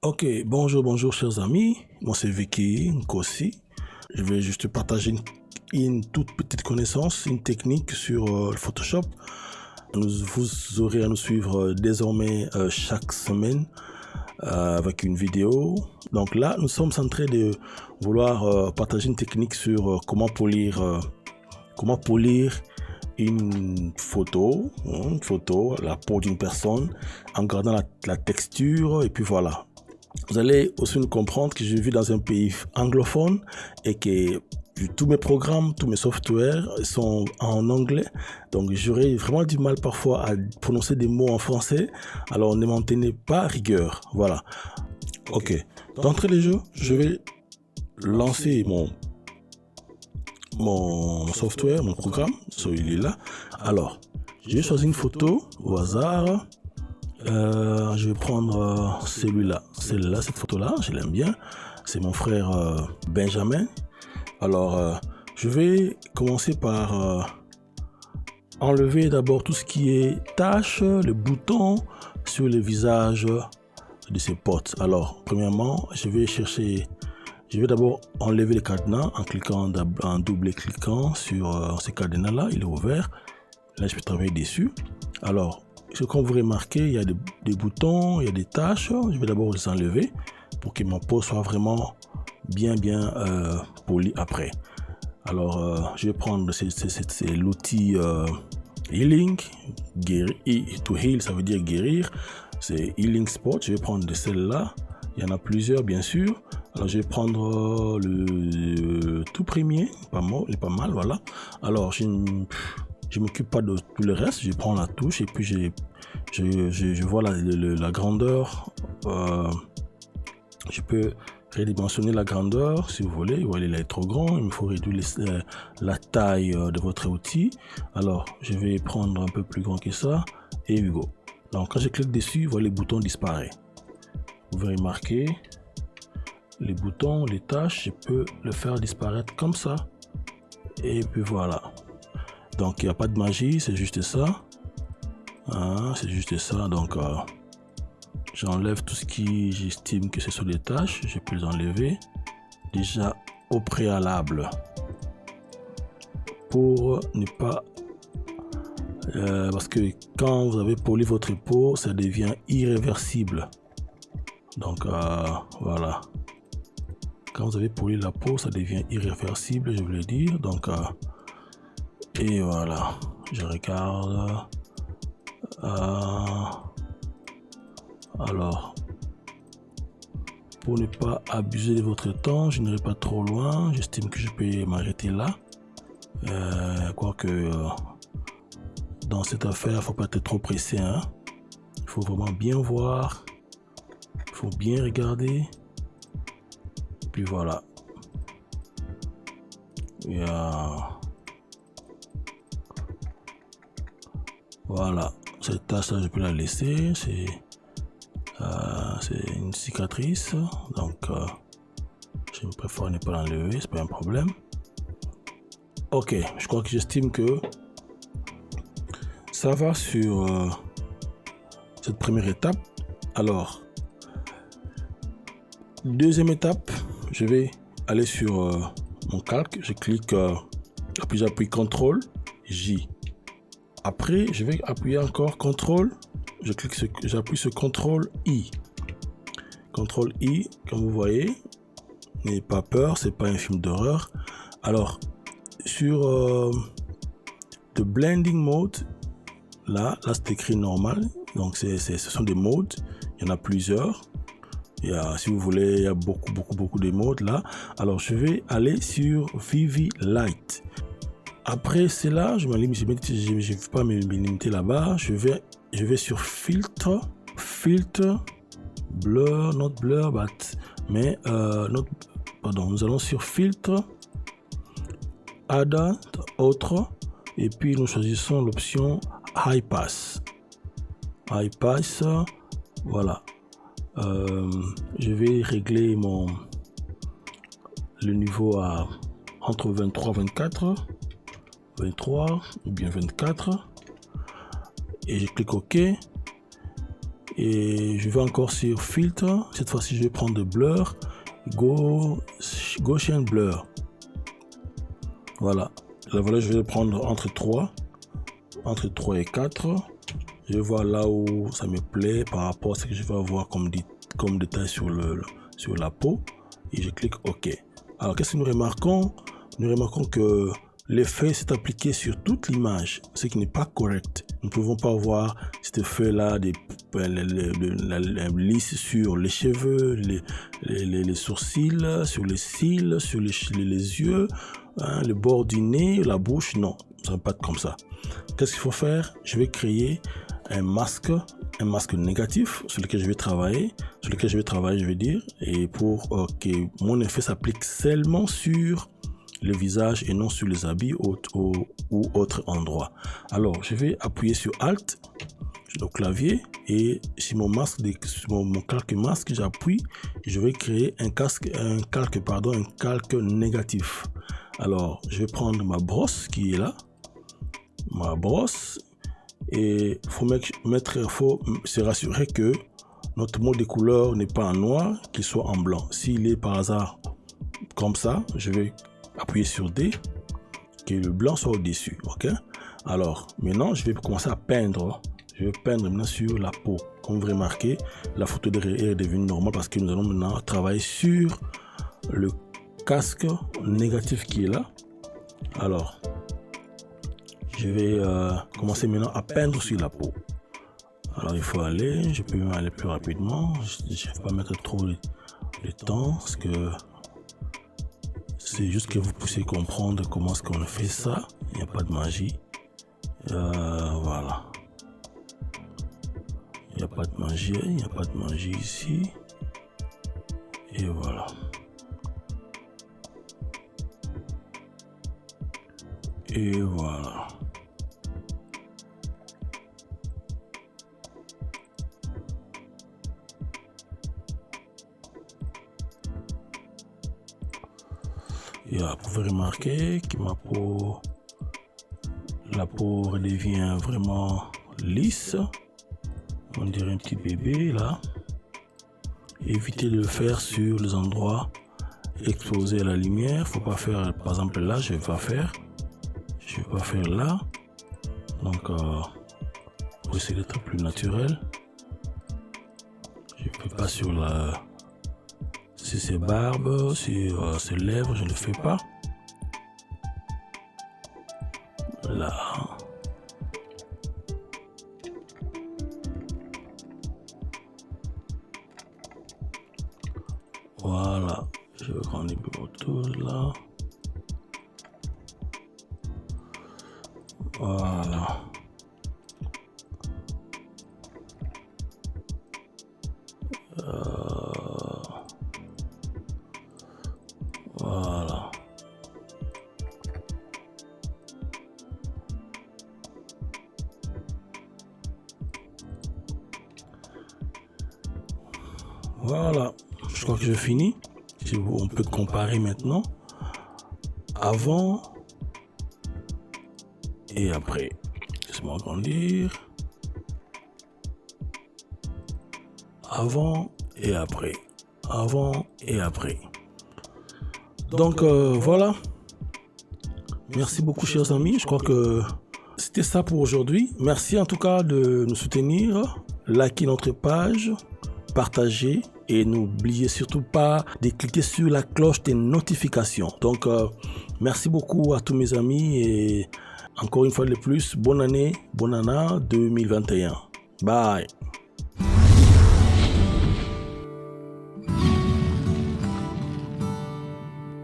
Ok, bonjour chers amis, moi c'est Vicky Nkosi. Je vais juste partager une toute petite connaissance, une technique sur le Photoshop. Vous aurez à nous suivre désormais chaque semaine avec une vidéo. Donc là, nous sommes en train de vouloir partager une technique sur comment polir une photo, la peau d'une personne, en gardant la texture, et puis voilà. Vous allez aussi nous comprendre que je vis dans un pays anglophone et que tous mes programmes, tous mes softwares sont en anglais. Donc j'aurais vraiment du mal parfois à prononcer des mots en français. Alors ne m'en tenez pas rigueur. Voilà. Ok. D'entrée de jeu, je vais lancer mon software, mon programme. Celui-là. Alors, j'ai choisi une photo au hasard. Je vais prendre celle-là, cette photo-là, je l'aime bien. C'est mon frère Benjamin. Alors, je vais commencer par enlever d'abord tout ce qui est tâches, les boutons sur le visage de ces potes. Alors, premièrement, je vais d'abord enlever les cadenas en double-cliquant sur ces cadenas-là. Il est ouvert. Là, je vais travailler dessus. Alors, comme vous remarquez, il y a des boutons, il y a des tâches. Je vais d'abord les enlever pour que ma peau soit vraiment bien polie après. Alors, je vais prendre l'outil Healing. To heal, ça veut dire guérir. C'est Healing Spot. Je vais prendre de celle-là. Il y en a plusieurs, bien sûr. Alors, je vais prendre le tout premier. Pas mal, voilà. Alors, je m'occupe pas de tout le reste, je prends la touche et puis je vois la grandeur. Je peux redimensionner la grandeur si vous voulez. Voilà, il est trop grand, il me faut réduire la taille de votre outil. Alors, je vais prendre un peu plus grand que ça et go. Donc, quand je clique dessus, voilà, les boutons disparaissent. Vous verrez marquer les boutons, les tâches, je peux le faire disparaître comme ça. Et puis voilà. Donc il n'y a pas de magie, c'est juste ça. C'est juste ça. Donc j'enlève tout ce qui j'estime que c'est sur les tâches. Je peux les enlever déjà au préalable pour ne pas parce que quand vous avez poli votre peau, ça devient irréversible. Donc voilà. Quand vous avez poli la peau, ça devient irréversible, je voulais dire. Donc et voilà, je regarde. Alors, pour ne pas abuser de votre temps, je n'irai pas trop loin. J'estime que je peux m'arrêter là. Quoique, dans cette affaire, il ne faut pas être trop pressé. Hein. Il faut vraiment bien voir. Il faut bien regarder. Et puis voilà. Voilà, cette tache-là, je peux la laisser. C'est une cicatrice, donc je préfère ne pas l'enlever, c'est pas un problème. Ok, je crois que j'estime que ça va sur cette première étape. Alors, deuxième étape, je vais aller sur mon calque. Je clique, j'appuie CTRL J. Après, je vais appuyer encore CTRL. J'appuie sur CTRL I. CTRL I, comme vous voyez, n'ayez pas peur, c'est pas un film d'horreur. Alors, sur le blending mode, là c'est écrit normal. Donc ce sont des modes. Il y en a plusieurs. Si vous voulez, il y a beaucoup de modes là. Alors, je vais aller sur VV Light. Après cela, je ne vais pas me limiter là-bas. Je vais sur filtre, blur, not blur, nous allons sur filtre, add, autre, et puis nous choisissons l'option high pass. High pass, voilà. Je vais régler le niveau à entre 23 et 24. 23 ou bien 24 et je clique OK Et je vais encore sur filtre. Cette fois-ci, je vais prendre blur, Gaussian blur. Voilà. La valeur, je vais prendre entre 3 et 4. Je vais voir là où ça me plaît par rapport à ce que je vais avoir comme détail sur la peau. Et je clique OK. Alors, qu'est-ce que nous remarquons? Nous remarquons que l'effet s'est appliqué sur toute l'image, ce qui n'est pas correct. Nous ne pouvons pas avoir cet effet-là la lisse sur les cheveux, les sourcils, sur les cils, sur les yeux, hein, le bord du nez, la bouche. Non, ça ne va pas être comme ça. Qu'est-ce qu'il faut faire? Je vais créer un masque négatif sur lequel je vais travailler, je vais dire, et pour que mon effet s'applique seulement sur le visage et non sur les habits ou autre endroit. Alors, je vais appuyer sur Alt sur le clavier et sur mon calque masque, j'appuie et je vais créer un calque négatif. Alors, je vais prendre ma brosse qui est là, et faut se rassurer que notre mode de couleur n'est pas en noir, qu'il soit en blanc. S'il est par hasard comme ça, je vais appuyer sur D, que le blanc soit au-dessus, ok? Alors, maintenant, je vais commencer à peindre. Je vais peindre maintenant sur la peau. Comme vous remarquez, la photo est devenue normale parce que nous allons maintenant travailler sur le casque négatif qui est là. Alors, je vais commencer maintenant à peindre sur la peau. Alors, il faut aller, je peux même aller plus rapidement. Je ne vais pas mettre trop de temps parce que c'est juste que vous puissiez comprendre comment est-ce qu'on fait ça. Il n'y a pas de magie. Voilà. Il n'y a pas de magie ici. Et voilà. Et voilà. Et là, vous pouvez remarquer que la peau redevient vraiment lisse. On dirait un petit bébé là. Évitez de le faire sur les endroits exposés à la lumière. Faut pas faire, par exemple là, je vais pas faire là. Donc, pour essayer d'être plus naturel. Je peux pas sur ses barbes, sur ses lèvres, je ne le fais pas. Là. Voilà. Je vais prendre un peu autour là. Voilà. Voilà. Voilà. Je crois que je finis. On peut comparer maintenant. Avant et après. Laisse-moi agrandir. Avant et après. Avant et après. Donc voilà. Merci beaucoup chers amis. Je crois que c'était ça pour aujourd'hui. Merci en tout cas de nous soutenir. Likez notre page. Partagez. Et n'oubliez surtout pas de cliquer sur la cloche des notifications. Donc merci beaucoup à tous mes amis. Et encore une fois de plus, bonne année 2021. Bye.